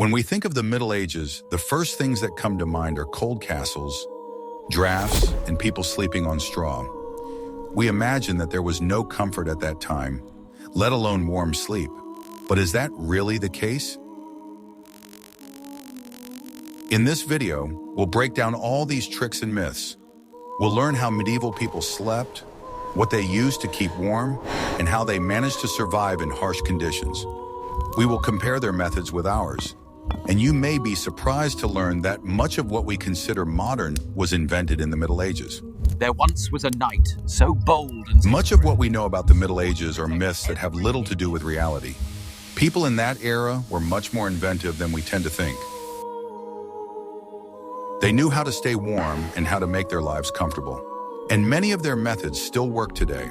When we think of the Middle Ages, the first things that come to mind are cold castles, drafts, and people sleeping on straw. We imagine that there was no comfort at that time, let alone warm sleep. But is that really the case? In this video, we'll break down all these tricks and myths. We'll learn how medieval people slept, what they used to keep warm, and how they managed to survive in harsh conditions. We will compare their methods with ours. And you may be surprised to learn that much of what we consider modern was invented in the Middle Ages. There once was a knight, so bold and... Much of what we know about the Middle Ages are myths that have little to do with reality. People in that era were much more inventive than we tend to think. They knew how to stay warm and how to make their lives comfortable. And many of their methods still work today.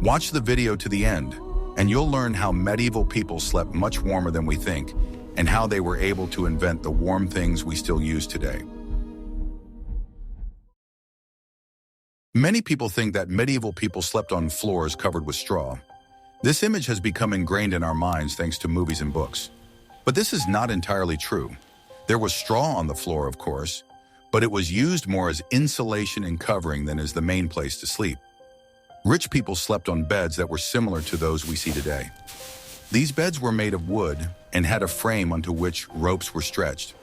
Watch the video to the end, and you'll learn how medieval people slept much warmer than we think, and how they were able to invent the warm things we still use today. Many people think that medieval people slept on floors covered with straw. This image has become ingrained in our minds thanks to movies and books. But this is not entirely true. There was straw on the floor, of course, but it was used more as insulation and covering than as the main place to sleep. Rich people slept on beds that were similar to those we see today. These beds were made of wood and had a frame onto which ropes were stretched.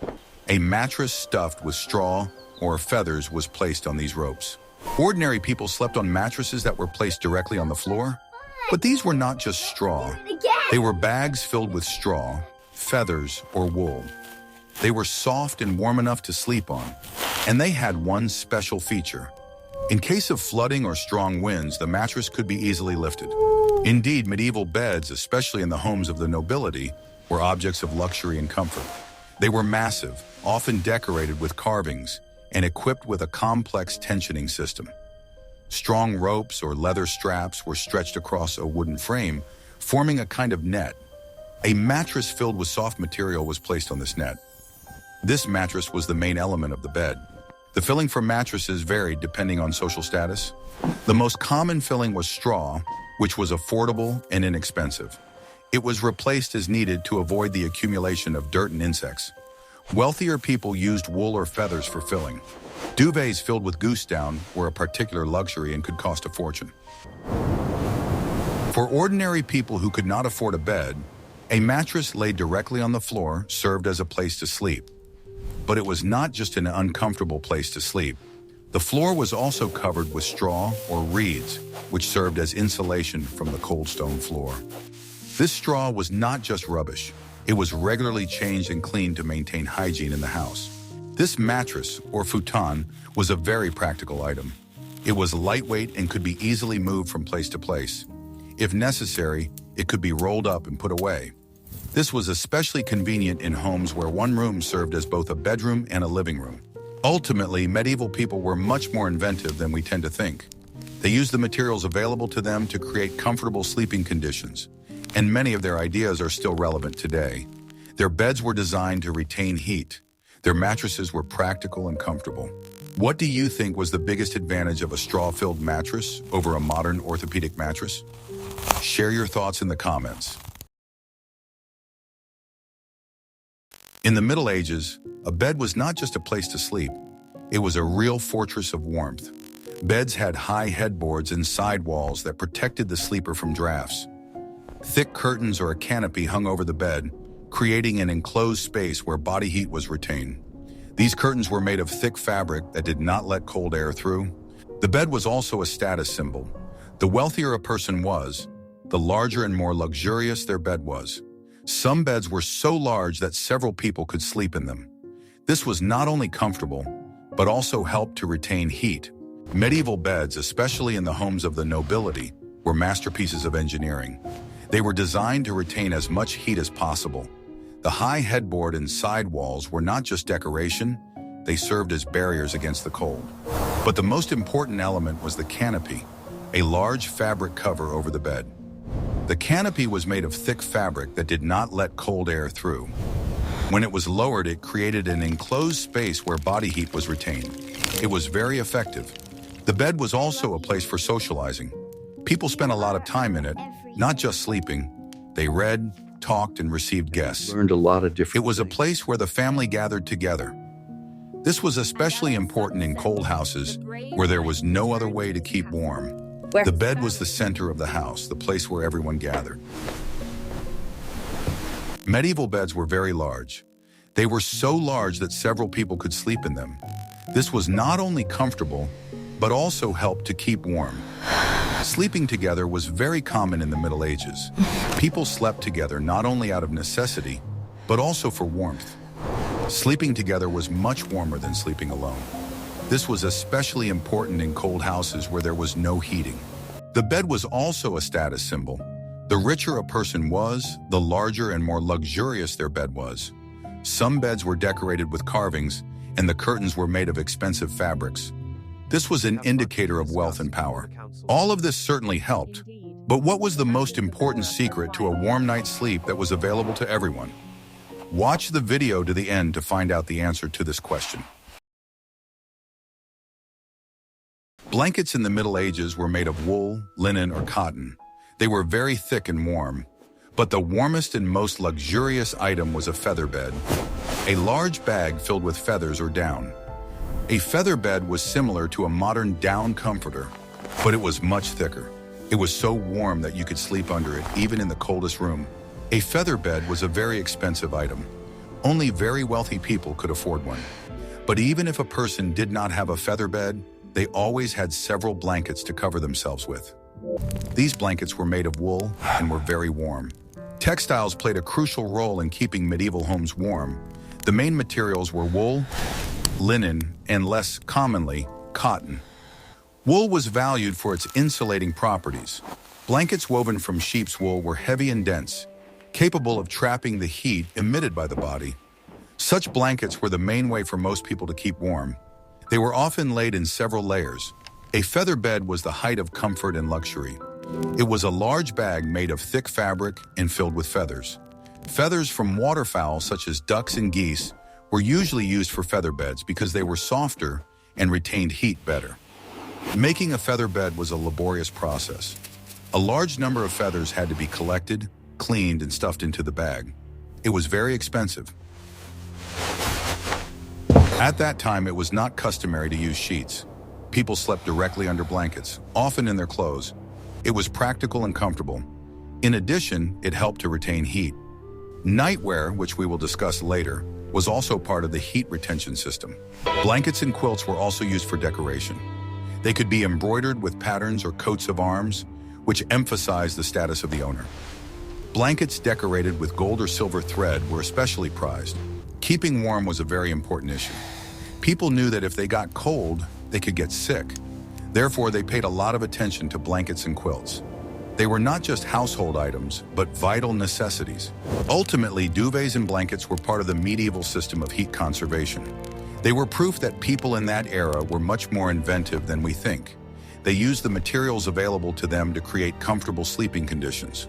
A mattress stuffed with straw or feathers was placed on these ropes. Ordinary people slept on mattresses that were placed directly on the floor, but these were not just straw. They were bags filled with straw, feathers, or wool. They were soft and warm enough to sleep on, and they had one special feature. In case of flooding or strong winds, the mattress could be easily lifted. Indeed, medieval beds, especially in the homes of the nobility, were objects of luxury and comfort. They were massive, often decorated with carvings, and equipped with a complex tensioning system. Strong ropes or leather straps were stretched across a wooden frame, forming a kind of net. A mattress filled with soft material was placed on this net. This mattress was the main element of the bed. The filling for mattresses varied depending on social status. The most common filling was straw, which was affordable and inexpensive. It was replaced as needed to avoid the accumulation of dirt and insects. Wealthier people used wool or feathers for filling. Duvets filled with goose down were a particular luxury and could cost a fortune. For ordinary people who could not afford a bed, a mattress laid directly on the floor served as a place to sleep. But it was not just an uncomfortable place to sleep. The floor was also covered with straw or reeds, which served as insulation from the cold stone floor. This straw was not just rubbish. It was regularly changed and cleaned to maintain hygiene in the house. This mattress, or futon, was a very practical item. It was lightweight and could be easily moved from place to place. If necessary, it could be rolled up and put away. This was especially convenient in homes where one room served as both a bedroom and a living room. Ultimately, medieval people were much more inventive than we tend to think. They used the materials available to them to create comfortable sleeping conditions, and many of their ideas are still relevant today. Their beds were designed to retain heat. Their mattresses were practical and comfortable. What do you think was the biggest advantage of a straw-filled mattress over a modern orthopedic mattress? Share your thoughts in the comments. In the Middle Ages, a bed was not just a place to sleep. It was a real fortress of warmth. Beds had high headboards and sidewalls that protected the sleeper from drafts. Thick curtains or a canopy hung over the bed, creating an enclosed space where body heat was retained. These curtains were made of thick fabric that did not let cold air through. The bed was also a status symbol. The wealthier a person was, the larger and more luxurious their bed was. Some beds were so large that several people could sleep in them. This was not only comfortable, but also helped to retain heat. Medieval beds, especially in the homes of the nobility, were masterpieces of engineering. They were designed to retain as much heat as possible. The high headboard and side walls were not just decoration, they served as barriers against the cold. But the most important element was the canopy, a large fabric cover over the bed. The canopy was made of thick fabric that did not let cold air through. When it was lowered, it created an enclosed space where body heat was retained. It was very effective. The bed was also a place for socializing. People spent a lot of time in it, not just sleeping. They read, talked, and received guests. Learned a lot of different It was a things. place where the family gathered together. This was especially important in cold houses where there was no other way to keep warm. The bed was the center of the house, the place where everyone gathered. Medieval beds were very large. They were so large that several people could sleep in them. This was not only comfortable, but also helped to keep warm. Sleeping together was very common in the Middle Ages. People slept together not only out of necessity, but also for warmth. Sleeping together was much warmer than sleeping alone. This was especially important in cold houses where there was no heating. The bed was also a status symbol. The richer a person was, the larger and more luxurious their bed was. Some beds were decorated with carvings, and the curtains were made of expensive fabrics. This was an indicator of wealth and power. All of this certainly helped. But what was the most important secret to a warm night's sleep that was available to everyone? Watch the video to the end to find out the answer to this question. Blankets in the Middle Ages were made of wool, linen, or cotton. They were very thick and warm. But the warmest and most luxurious item was a feather bed, a large bag filled with feathers or down. A feather bed was similar to a modern down comforter, but it was much thicker. It was so warm that you could sleep under it even in the coldest room. A feather bed was a very expensive item. Only very wealthy people could afford one. But even if a person did not have a feather bed, they always had several blankets to cover themselves with. These blankets were made of wool and were very warm. Textiles played a crucial role in keeping medieval homes warm. The main materials were wool, linen, and less commonly, cotton. Wool was valued for its insulating properties. Blankets woven from sheep's wool were heavy and dense, capable of trapping the heat emitted by the body. Such blankets were the main way for most people to keep warm. They were often laid in several layers. A feather bed was the height of comfort and luxury. It was a large bag made of thick fabric and filled with feathers. Feathers from waterfowl such as ducks and geese were usually used for feather beds because they were softer and retained heat better. Making a feather bed was a laborious process. A large number of feathers had to be collected, cleaned, and stuffed into the bag. It was very expensive. At that time, it was not customary to use sheets. People slept directly under blankets, often in their clothes. It was practical and comfortable. In addition, it helped to retain heat. Nightwear, which we will discuss later, was also part of the heat retention system. Blankets and quilts were also used for decoration. They could be embroidered with patterns or coats of arms, which emphasized the status of the owner. Blankets decorated with gold or silver thread were especially prized. Keeping warm was a very important issue. People knew that if they got cold, they could get sick. Therefore, they paid a lot of attention to blankets and quilts. They were not just household items, but vital necessities. Ultimately, duvets and blankets were part of the medieval system of heat conservation. They were proof that people in that era were much more inventive than we think. They used the materials available to them to create comfortable sleeping conditions.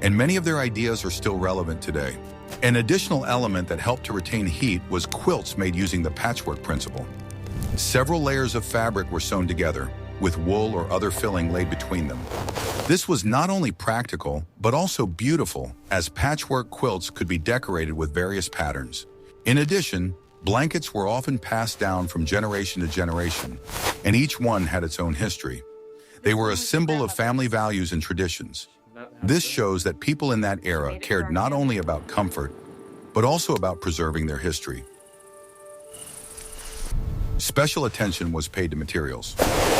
And many of their ideas are still relevant today. An additional element that helped to retain heat was quilts made using the patchwork principle. Several layers of fabric were sewn together, with wool or other filling laid between them. This was not only practical, but also beautiful, as patchwork quilts could be decorated with various patterns. In addition, blankets were often passed down from generation to generation, and each one had its own history. They were a symbol of family values and traditions. This shows that people in that era cared not only about comfort, but also about preserving their history. Special attention was paid to materials.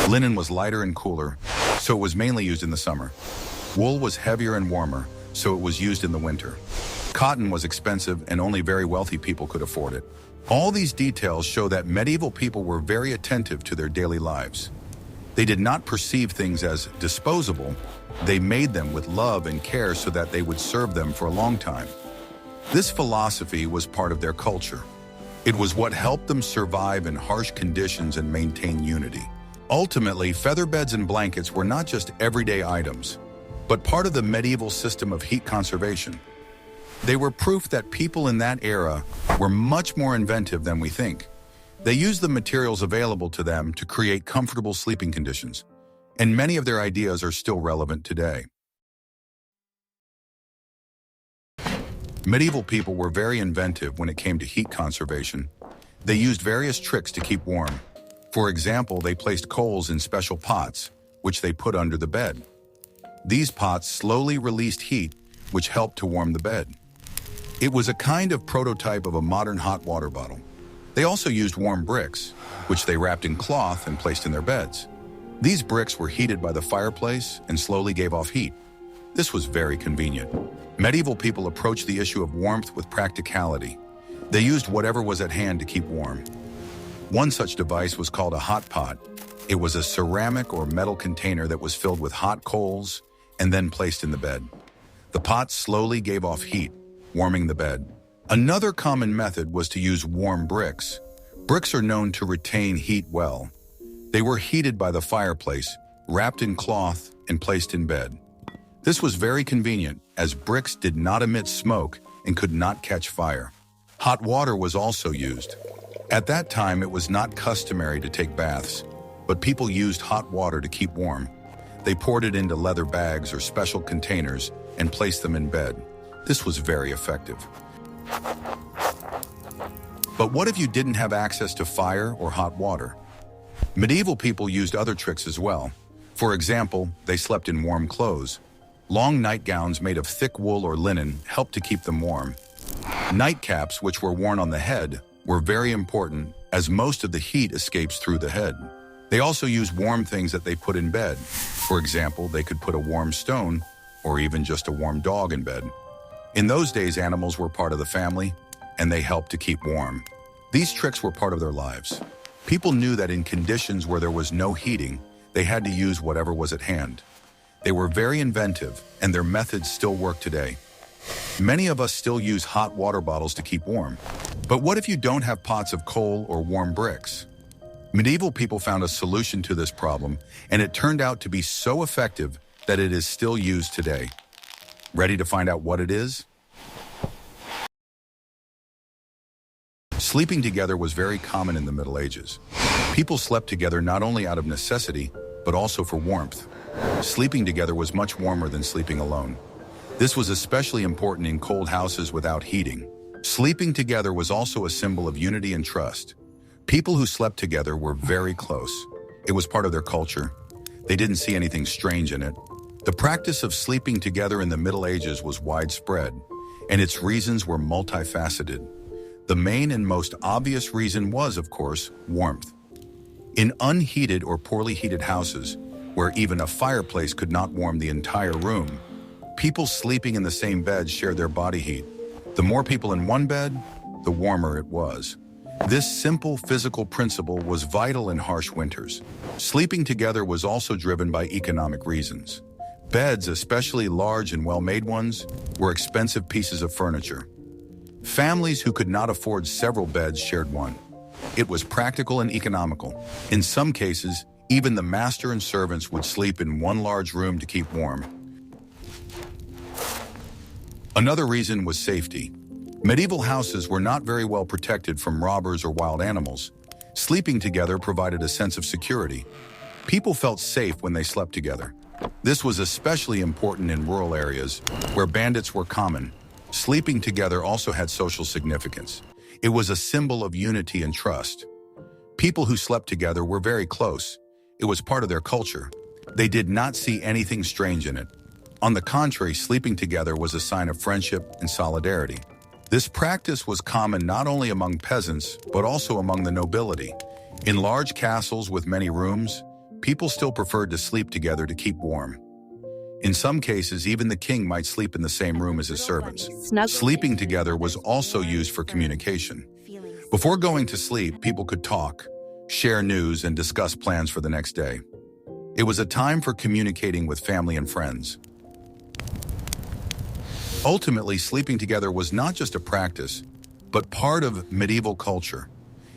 Linen was lighter and cooler, so it was mainly used in the summer. Wool was heavier and warmer, so it was used in the winter. Cotton was expensive and only very wealthy people could afford it. All these details show that medieval people were very attentive to their daily lives. They did not perceive things as disposable. They made them with love and care so that they would serve them for a long time. This philosophy was part of their culture. It was what helped them survive in harsh conditions and maintain unity. Ultimately, feather beds and blankets were not just everyday items, but part of the medieval system of heat conservation. They were proof that people in that era were much more inventive than we think. They used the materials available to them to create comfortable sleeping conditions, and many of their ideas are still relevant today. Medieval people were very inventive when it came to heat conservation. They used various tricks to keep warm. For example, they placed coals in special pots, which they put under the bed. These pots slowly released heat, which helped to warm the bed. It was a kind of prototype of a modern hot water bottle. They also used warm bricks, which they wrapped in cloth and placed in their beds. These bricks were heated by the fireplace and slowly gave off heat. This was very convenient. Medieval people approached the issue of warmth with practicality. They used whatever was at hand to keep warm. One such device was called a hot pot. It was a ceramic or metal container that was filled with hot coals and then placed in the bed. The pot slowly gave off heat, warming the bed. Another common method was to use warm bricks. Bricks are known to retain heat well. They were heated by the fireplace, wrapped in cloth, and placed in bed. This was very convenient, as bricks did not emit smoke and could not catch fire. Hot water was also used. At that time, it was not customary to take baths, but people used hot water to keep warm. They poured it into leather bags or special containers and placed them in bed. This was very effective. But what if you didn't have access to fire or hot water? Medieval people used other tricks as well. For example, they slept in warm clothes. Long nightgowns made of thick wool or linen helped to keep them warm. Nightcaps, which were worn on the head, were very important as most of the heat escapes through the head. They also used warm things that they put in bed. For example, they could put a warm stone or even just a warm dog in bed. In those days, animals were part of the family, and they helped to keep warm. These tricks were part of their lives. People knew that in conditions where there was no heating, they had to use whatever was at hand. They were very inventive, and their methods still work today. Many of us still use hot water bottles to keep warm. But what if you don't have pots of coal or warm bricks? Medieval people found a solution to this problem, and it turned out to be so effective that it is still used today. Ready to find out what it is? Sleeping together was very common in the Middle Ages. People slept together not only out of necessity, but also for warmth. Sleeping together was much warmer than sleeping alone. This was especially important in cold houses without heating. Sleeping together was also a symbol of unity and trust. People who slept together were very close. It was part of their culture. They didn't see anything strange in it. The practice of sleeping together in the Middle Ages was widespread, and its reasons were multifaceted. The main and most obvious reason was, of course, warmth. In unheated or poorly heated houses, where even a fireplace could not warm the entire room, people sleeping in the same bed shared their body heat. The more people in one bed, the warmer it was. This simple physical principle was vital in harsh winters. Sleeping together was also driven by economic reasons. Beds, especially large and well-made ones, were expensive pieces of furniture. Families who could not afford several beds shared one. It was practical and economical. In some cases, even the master and servants would sleep in one large room to keep warm. Another reason was safety. Medieval houses were not very well protected from robbers or wild animals. Sleeping together provided a sense of security. People felt safe when they slept together. This was especially important in rural areas where bandits were common. Sleeping together also had social significance. It was a symbol of unity and trust. People who slept together were very close. It was part of their culture. They did not see anything strange in it. On the contrary, sleeping together was a sign of friendship and solidarity. This practice was common not only among peasants, but also among the nobility. In large castles with many rooms, people still preferred to sleep together to keep warm. In some cases, even the king might sleep in the same room as his servants. Sleeping together was also used for communication. Before going to sleep, people could talk, share news, and discuss plans for the next day. It was a time for communicating with family and friends. Ultimately, sleeping together was not just a practice, but part of medieval culture.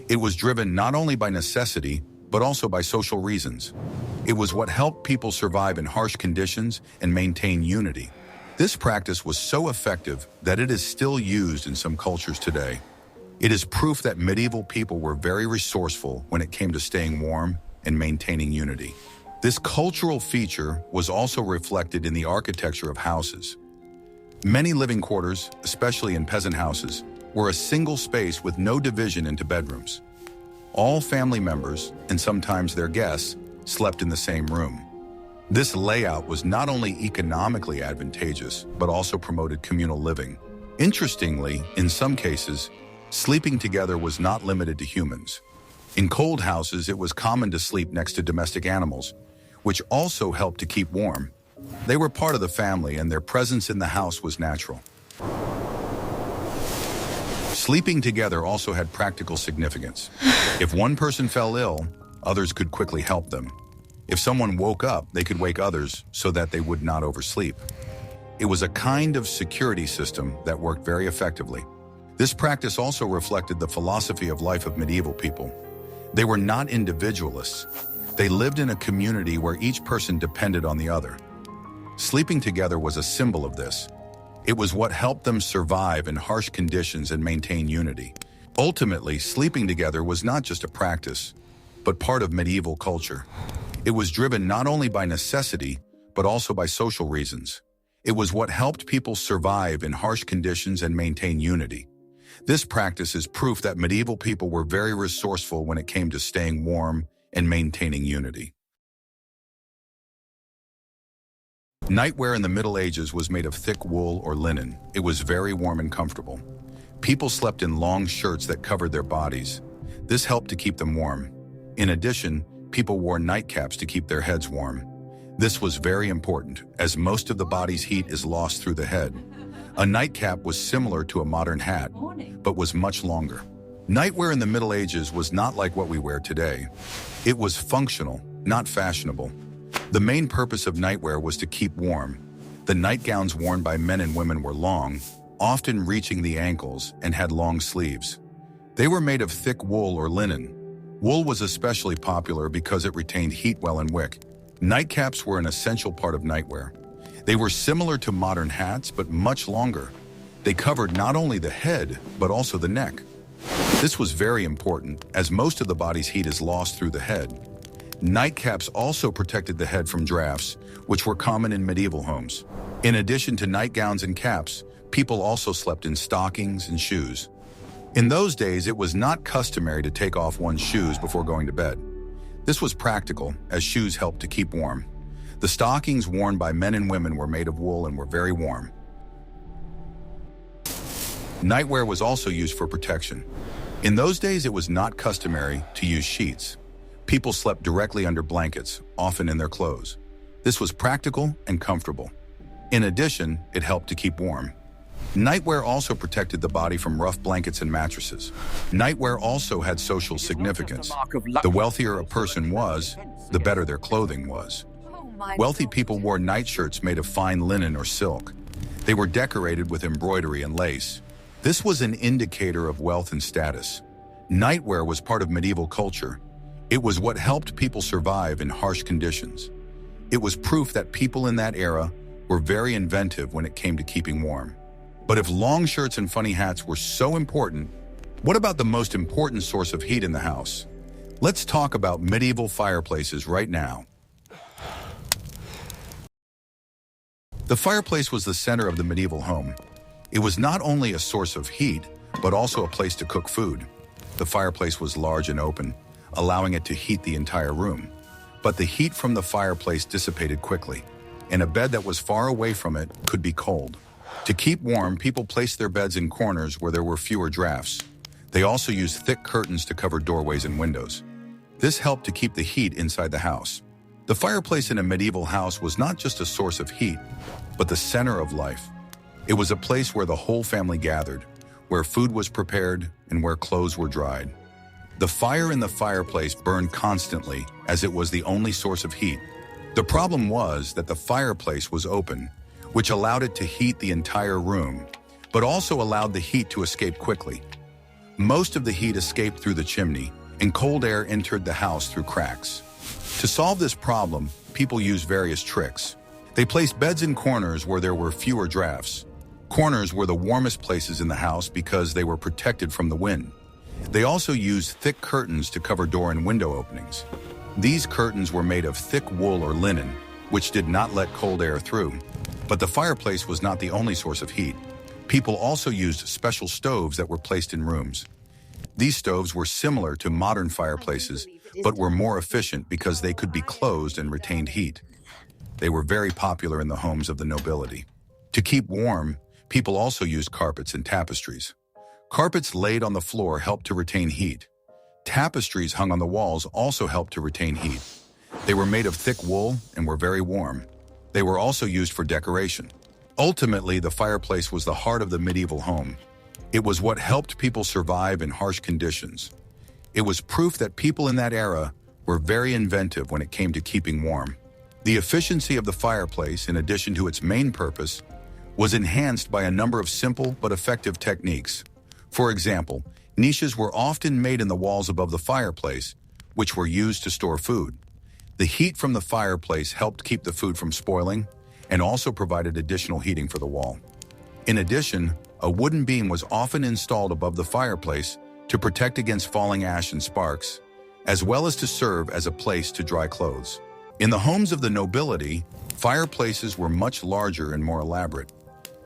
It was driven not only by necessity, but also by social reasons. It was what helped people survive in harsh conditions and maintain unity. This practice was so effective that it is still used in some cultures today. It is proof that medieval people were very resourceful when it came to staying warm and maintaining unity. This cultural feature was also reflected in the architecture of houses. Many living quarters, especially in peasant houses, were a single space with no division into bedrooms. All family members, and sometimes their guests, slept in the same room. This layout was not only economically advantageous, but also promoted communal living. Interestingly, in some cases, sleeping together was not limited to humans. In cold houses, it was common to sleep next to domestic animals, which also helped to keep warm. They were part of the family, and their presence in the house was natural. Sleeping together also had practical significance. If one person fell ill, others could quickly help them. If someone woke up, they could wake others so that they would not oversleep. It was a kind of security system that worked very effectively. This practice also reflected the philosophy of life of medieval people. They were not individualists. They lived in a community where each person depended on the other. Sleeping together was a symbol of this. It was what helped them survive in harsh conditions and maintain unity. Ultimately, sleeping together was not just a practice, but part of medieval culture. It was driven not only by necessity, but also by social reasons. It was what helped people survive in harsh conditions and maintain unity. This practice is proof that medieval people were very resourceful when it came to staying warm and maintaining unity. Nightwear in the Middle Ages was made of thick wool or linen. It was very warm and comfortable. People slept in long shirts that covered their bodies. This helped to keep them warm. In addition, people wore nightcaps to keep their heads warm. This was very important, as most of the body's heat is lost through the head. A nightcap was similar to a modern hat, but was much longer. Nightwear in the Middle Ages was not like what we wear today. It was functional, not fashionable. The main purpose of nightwear was to keep warm. The nightgowns worn by men and women were long, often reaching the ankles, and had long sleeves. They were made of thick wool or linen. Wool was especially popular because it retained heat well in wick. Nightcaps were an essential part of nightwear. They were similar to modern hats, but much longer. They covered not only the head, but also the neck. This was very important, as most of the body's heat is lost through the head. Nightcaps also protected the head from drafts, which were common in medieval homes. In addition to nightgowns and caps, people also slept in stockings and shoes. In those days, it was not customary to take off one's shoes before going to bed. This was practical, as shoes helped to keep warm. The stockings worn by men and women were made of wool and were very warm. Nightwear was also used for protection. In those days, it was not customary to use sheets. People slept directly under blankets, often in their clothes. This was practical and comfortable. In addition, it helped to keep warm. Nightwear also protected the body from rough blankets and mattresses. Nightwear also had social significance. The wealthier a person was, the better their clothing was. Wealthy people wore nightshirts made of fine linen or silk. They were decorated with embroidery and lace. This was an indicator of wealth and status. Nightwear was part of medieval culture. It was what helped people survive in harsh conditions. It was proof that people in that era were very inventive when it came to keeping warm. But if long shirts and funny hats were so important, what about the most important source of heat in the house? Let's talk about medieval fireplaces right now. The fireplace was the center of the medieval home. It was not only a source of heat, but also a place to cook food. The fireplace was large and open, allowing it to heat the entire room. But the heat from the fireplace dissipated quickly, and a bed that was far away from it could be cold. To keep warm, people placed their beds in corners where there were fewer drafts. They also used thick curtains to cover doorways and windows. This helped to keep the heat inside the house. The fireplace in a medieval house was not just a source of heat, but the center of life. It was a place where the whole family gathered, where food was prepared, and where clothes were dried. The fire in the fireplace burned constantly, as it was the only source of heat. The problem was that the fireplace was open, which allowed it to heat the entire room, but also allowed the heat to escape quickly. Most of the heat escaped through the chimney, and cold air entered the house through cracks. To solve this problem, people used various tricks. They placed beds in corners where there were fewer drafts. Corners were the warmest places in the house because they were protected from the wind. They also used thick curtains to cover door and window openings. These curtains were made of thick wool or linen, which did not let cold air through. But the fireplace was not the only source of heat. People also used special stoves that were placed in rooms. These stoves were similar to modern fireplaces, but were more efficient because they could be closed and retained heat. They were very popular in the homes of the nobility. To keep warm, people also used carpets and tapestries. Carpets laid on the floor helped to retain heat. Tapestries hung on the walls also helped to retain heat. They were made of thick wool and were very warm. They were also used for decoration. Ultimately, the fireplace was the heart of the medieval home. It was what helped people survive in harsh conditions. It was proof that people in that era were very inventive when it came to keeping warm. The efficiency of the fireplace, in addition to its main purpose, was enhanced by a number of simple but effective techniques. For example, niches were often made in the walls above the fireplace, which were used to store food. The heat from the fireplace helped keep the food from spoiling and also provided additional heating for the wall. In addition, a wooden beam was often installed above the fireplace to protect against falling ash and sparks, as well as to serve as a place to dry clothes. In the homes of the nobility, fireplaces were much larger and more elaborate.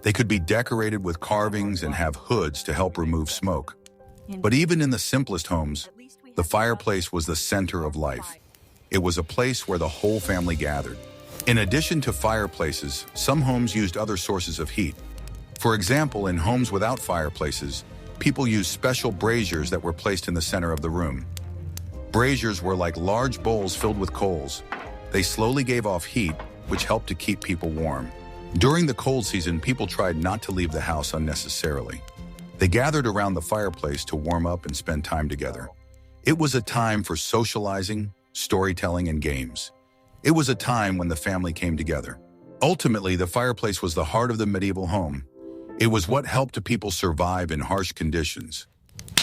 They could be decorated with carvings and have hoods to help remove smoke. But even in the simplest homes, the fireplace was the center of life. It was a place where the whole family gathered. In addition to fireplaces, some homes used other sources of heat. For example, in homes without fireplaces, people used special braziers that were placed in the center of the room. Braziers were like large bowls filled with coals. They slowly gave off heat, which helped to keep people warm. During the cold season, people tried not to leave the house unnecessarily. They gathered around the fireplace to warm up and spend time together. It was a time for socializing, storytelling, and games. It was a time when the family came together. Ultimately, the fireplace was the heart of the medieval home. It was what helped people survive in harsh conditions.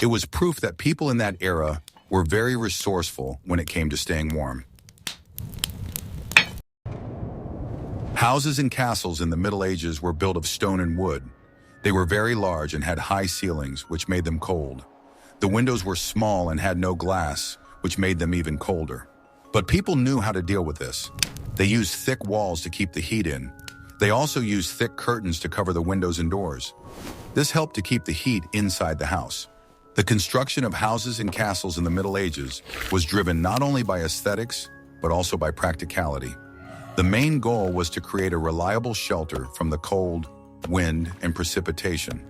It was proof that people in that era were very resourceful when it came to staying warm. Houses and castles in the Middle Ages were built of stone and wood. They were very large and had high ceilings, which made them cold. The windows were small and had no glass, which made them even colder. But people knew how to deal with this. They used thick walls to keep the heat in. They also used thick curtains to cover the windows and doors. This helped to keep the heat inside the house. The construction of houses and castles in the Middle Ages was driven not only by aesthetics, but also by practicality. The main goal was to create a reliable shelter from the cold, wind, and precipitation.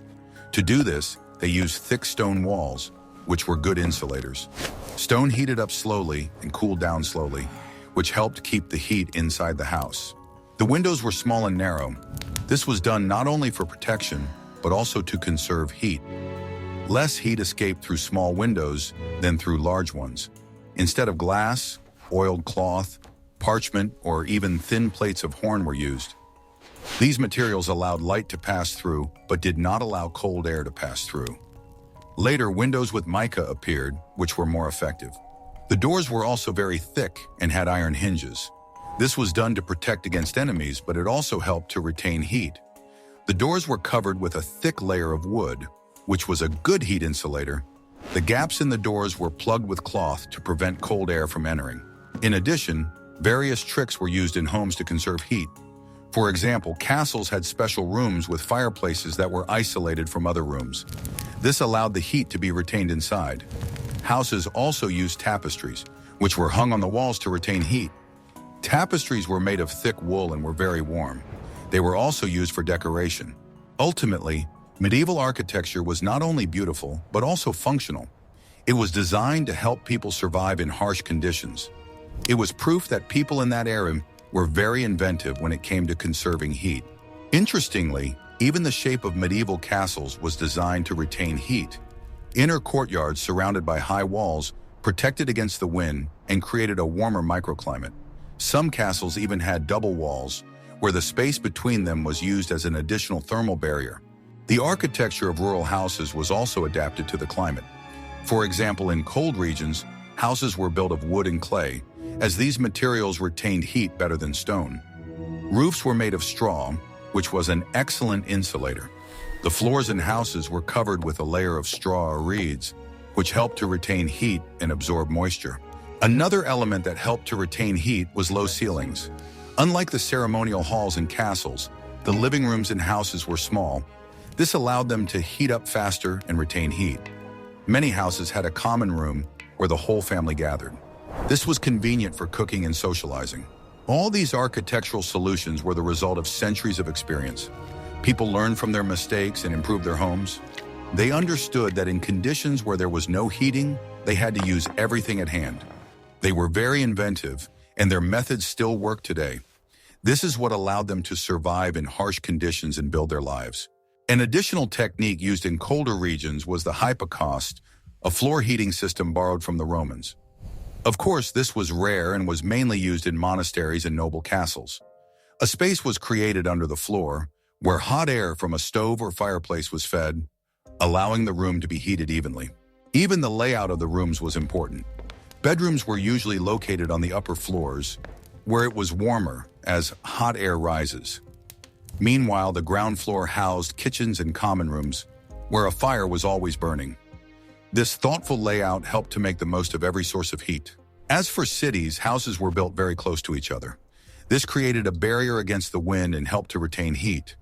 To do this, they used thick stone walls, which were good insulators. Stone heated up slowly and cooled down slowly, which helped keep the heat inside the house. The windows were small and narrow. This was done not only for protection, but also to conserve heat. Less heat escaped through small windows than through large ones. Instead of glass, oiled cloth, parchment, or even thin plates of horn were used. These materials allowed light to pass through, but did not allow cold air to pass through. Later, windows with mica appeared, which were more effective. The doors were also very thick and had iron hinges. This was done to protect against enemies, but it also helped to retain heat. The doors were covered with a thick layer of wood, which was a good heat insulator. The gaps in the doors were plugged with cloth to prevent cold air from entering. In addition, various tricks were used in homes to conserve heat. For example, castles had special rooms with fireplaces that were isolated from other rooms. This allowed the heat to be retained inside. Houses also used tapestries, which were hung on the walls to retain heat. Tapestries were made of thick wool and were very warm. They were also used for decoration. Ultimately, medieval architecture was not only beautiful, but also functional. It was designed to help people survive in harsh conditions. It was proof that people in that era were very inventive when it came to conserving heat. Interestingly, even the shape of medieval castles was designed to retain heat. Inner courtyards surrounded by high walls protected against the wind and created a warmer microclimate. Some castles even had double walls, where the space between them was used as an additional thermal barrier. The architecture of rural houses was also adapted to the climate. For example, in cold regions, houses were built of wood and clay, as these materials retained heat better than stone. Roofs were made of straw, which was an excellent insulator. The floors in houses were covered with a layer of straw or reeds, which helped to retain heat and absorb moisture. Another element that helped to retain heat was low ceilings. Unlike the ceremonial halls and castles, The living rooms in houses were small. This allowed them to heat up faster and retain heat. Many houses had a common room where the whole family gathered. This was convenient for cooking and socializing. All these architectural solutions were the result of centuries of experience. People learned from their mistakes and improved their homes. They understood that in conditions where there was no heating, they had to use everything at hand. They were very inventive, and their methods still work today. This is what allowed them to survive in harsh conditions and build their lives. An additional technique used in colder regions was the hypocaust, a floor heating system borrowed from the Romans. Of course, this was rare and was mainly used in monasteries and noble castles. A space was created under the floor, where hot air from a stove or fireplace was fed, allowing the room to be heated evenly. Even the layout of the rooms was important. Bedrooms were usually located on the upper floors, where it was warmer as hot air rises. Meanwhile, the ground floor housed kitchens and common rooms, where a fire was always burning. This thoughtful layout helped to make the most of every source of heat. As for cities, houses were built very close to each other. This created a barrier against the wind and helped to retain heat.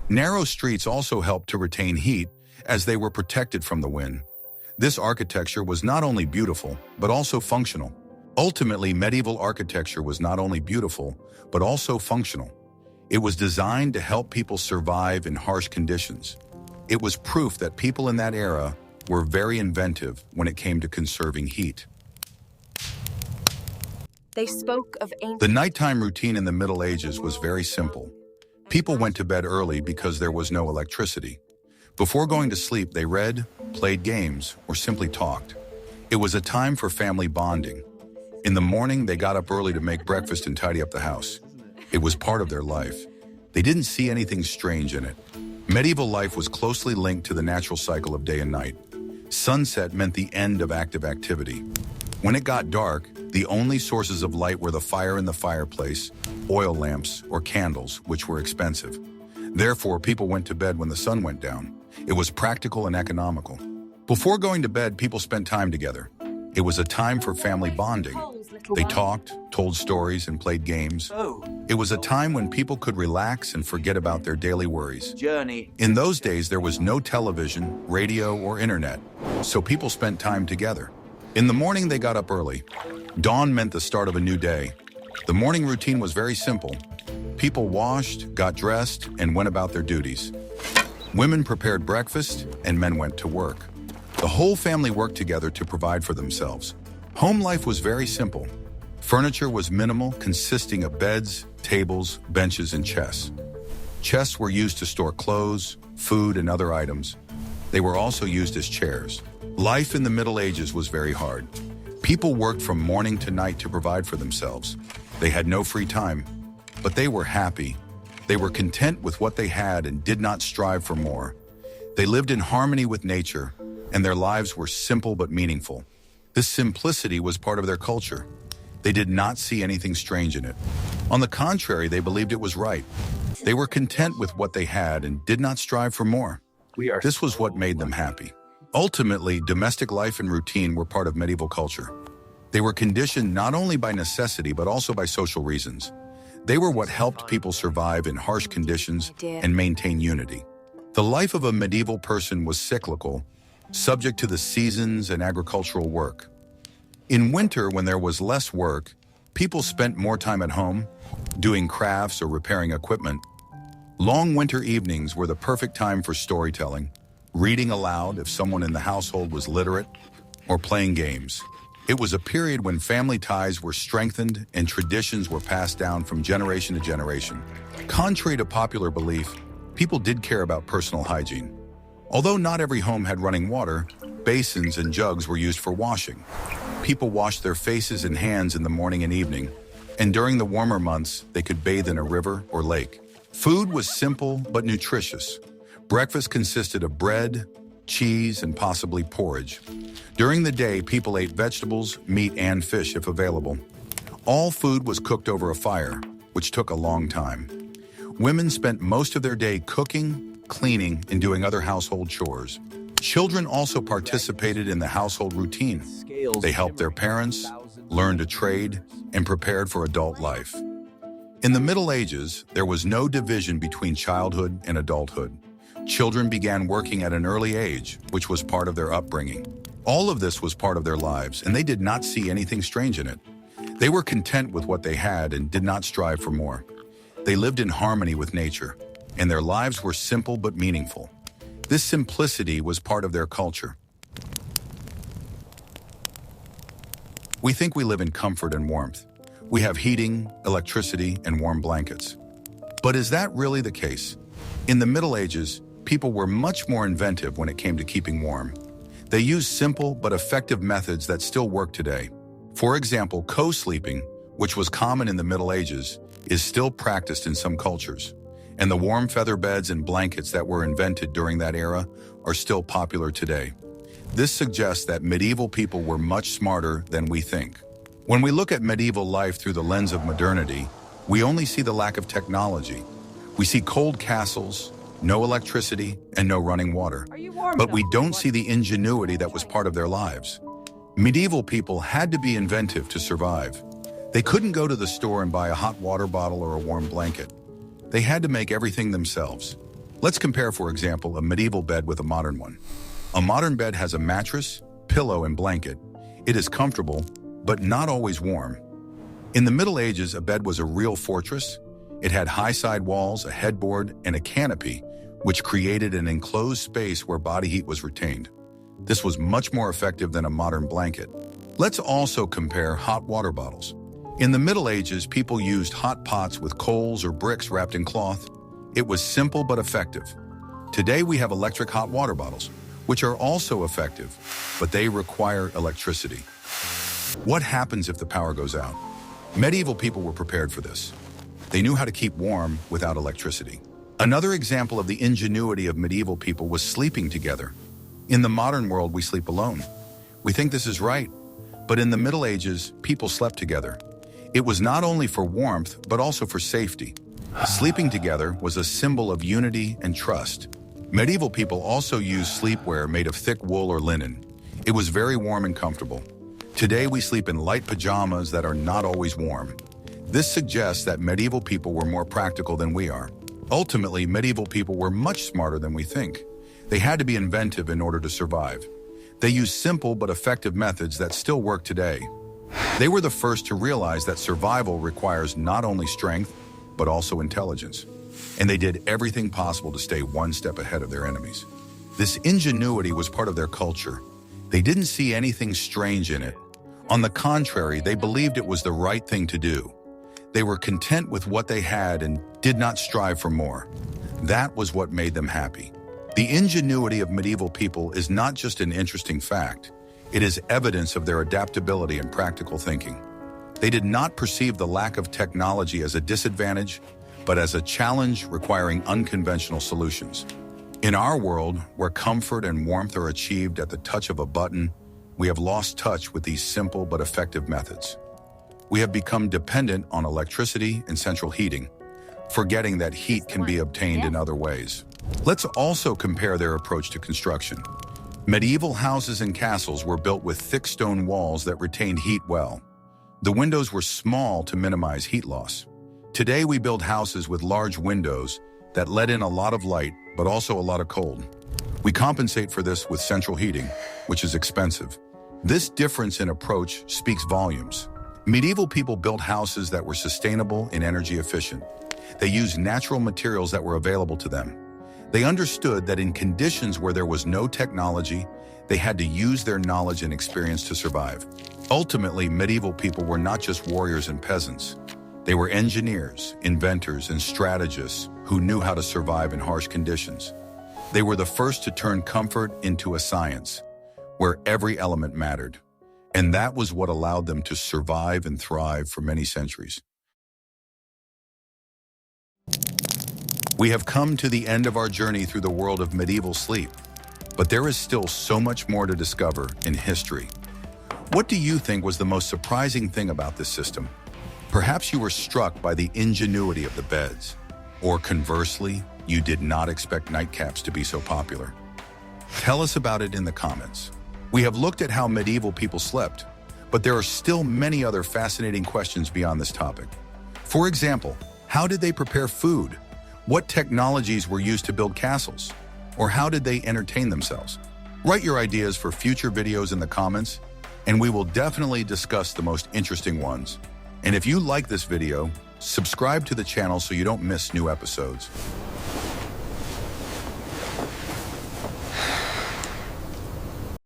Narrow streets also helped to retain heat as they were protected from the wind. This architecture was not only beautiful, but also functional. Ultimately, medieval architecture was not only beautiful, but also functional. It was designed to help people survive in harsh conditions. It was proof that people in that era were very inventive when it came to conserving heat. They spoke of The nighttime routine in the Middle Ages was very simple. People went to bed early because there was no electricity. Before going to sleep, they read, played games, or simply talked. It was a time for family bonding. In the morning, they got up early to make breakfast and tidy up the house. It was part of their life. They didn't see anything strange in it. Medieval life was closely linked to the natural cycle of day and night. Sunset meant the end of active activity. When it got dark, the only sources of light were the fire in the fireplace, oil lamps, or candles, which were expensive. Therefore, people went to bed when the sun went down. It was practical and economical. Before going to bed, people spent time together. It was a time for family bonding. They talked, told stories, and played games. It was a time when people could relax and forget about their daily worries. In those days, there was no television, radio, or internet, so people spent time together. In the morning, they got up early. Dawn meant the start of a new day. The morning routine was very simple. People washed, got dressed, and went about their duties. Women prepared breakfast, and men went to work. The whole family worked together to provide for themselves. Home life was very simple. Furniture was minimal, consisting of beds, tables, benches, and chests. Chests were used to store clothes, food, and other items. They were also used as chairs. Life in the Middle Ages was very hard. People worked from morning to night to provide for themselves. They had no free time, but they were happy. They were content with what they had and did not strive for more. They lived in harmony with nature, and their lives were simple but meaningful. This simplicity was part of their culture. They did not see anything strange in it. On the contrary, they believed it was right. They were content with what they had and did not strive for more. This was what made them happy. Ultimately, domestic life and routine were part of medieval culture. They were conditioned not only by necessity but also by social reasons. They were what helped people survive in harsh conditions and maintain unity. The life of a medieval person was cyclical, subject to the seasons and agricultural work. In winter, when there was less work, people spent more time at home, doing crafts or repairing equipment. Long winter evenings were the perfect time for storytelling, reading aloud if someone in the household was literate, or playing games. It was a period when family ties were strengthened and traditions were passed down from generation to generation. Contrary to popular belief, people did care about personal hygiene. Although not every home had running water, basins and jugs were used for washing. People washed their faces and hands in the morning and evening, and during the warmer months, they could bathe in a river or lake. Food was simple but nutritious. Breakfast consisted of bread, cheese, and possibly porridge. During the day, people ate vegetables, meat, and fish if available. All food was cooked over a fire, which took a long time. Women spent most of their day cooking, cleaning, and doing other household chores. Children also participated in the household routine. They helped their parents, learned a trade, and prepared for adult life. In the Middle Ages, there was no division between childhood and adulthood. Children began working at an early age, which was part of their upbringing. All of this was part of their lives, and they did not see anything strange in it. They were content with what they had and did not strive for more. They lived in harmony with nature, and their lives were simple but meaningful. This simplicity was part of their culture. We think we live in comfort and warmth. We have heating, electricity, and warm blankets. But is that really the case? In the Middle Ages, people were much more inventive when it came to keeping warm. They used simple but effective methods that still work today. For example, co-sleeping, which was common in the Middle Ages, is still practiced in some cultures. And the warm feather beds and blankets that were invented during that era are still popular today. This suggests that medieval people were much smarter than we think. When we look at medieval life through the lens of modernity, we only see the lack of technology. We see cold castles, no electricity, and no running water. But we don't see the ingenuity that was part of their lives. Medieval people had to be inventive to survive. They couldn't go to the store and buy a hot water bottle or a warm blanket. They had to make everything themselves. Let's compare, for example, a medieval bed with a modern one. A modern bed has a mattress, pillow, and blanket. It is comfortable, but not always warm. In the Middle Ages, a bed was a real fortress. It had high side walls, a headboard, and a canopy, which created an enclosed space where body heat was retained. This was much more effective than a modern blanket. Let's also compare hot water bottles. In the Middle Ages, people used hot pots with coals or bricks wrapped in cloth. It was simple but effective. Today we have electric hot water bottles, which are also effective, but they require electricity. What happens if the power goes out? Medieval people were prepared for this. They knew how to keep warm without electricity. Another example of the ingenuity of medieval people was sleeping together. In the modern world, we sleep alone. We think this is right, but in the Middle Ages, people slept together. It was not only for warmth, but also for safety. Sleeping together was a symbol of unity and trust. Medieval people also used sleepwear made of thick wool or linen. It was very warm and comfortable. Today, we sleep in light pajamas that are not always warm. This suggests that medieval people were more practical than we are. Ultimately, medieval people were much smarter than we think. They had to be inventive in order to survive. They used simple but effective methods that still work today. They were the first to realize that survival requires not only strength, but also intelligence. And they did everything possible to stay one step ahead of their enemies. This ingenuity was part of their culture. They didn't see anything strange in it. On the contrary, they believed it was the right thing to do. They were content with what they had and did not strive for more. That was what made them happy. The ingenuity of medieval people is not just an interesting fact. It is evidence of their adaptability and practical thinking. They did not perceive the lack of technology as a disadvantage, but as a challenge requiring unconventional solutions. In our world, where comfort and warmth are achieved at the touch of a button, we have lost touch with these simple but effective methods. We have become dependent on electricity and central heating, forgetting that heat can be obtained in other ways. Let's also compare their approach to construction. Medieval houses and castles were built with thick stone walls that retained heat well. The windows were small to minimize heat loss. Today, we build houses with large windows that let in a lot of light, but also a lot of cold. We compensate for this with central heating, which is expensive. This difference in approach speaks volumes. Medieval people built houses that were sustainable and energy efficient. They used natural materials that were available to them. They understood that in conditions where there was no technology, they had to use their knowledge and experience to survive. Ultimately, medieval people were not just warriors and peasants. They were engineers, inventors, and strategists who knew how to survive in harsh conditions. They were the first to turn comfort into a science, where every element mattered. And that was what allowed them to survive and thrive for many centuries. We have come to the end of our journey through the world of medieval sleep, but there is still so much more to discover in history. What do you think was the most surprising thing about this system? Perhaps you were struck by the ingenuity of the beds, or conversely, you did not expect nightcaps to be so popular. Tell us about it in the comments. We have looked at how medieval people slept, but there are still many other fascinating questions beyond this topic. For example, How did they prepare food? What technologies were used to build castles? Or how did they entertain themselves? Write your ideas for future videos in the comments, and we will definitely discuss the most interesting ones. And if you like this video, subscribe to the channel so you don't miss new episodes.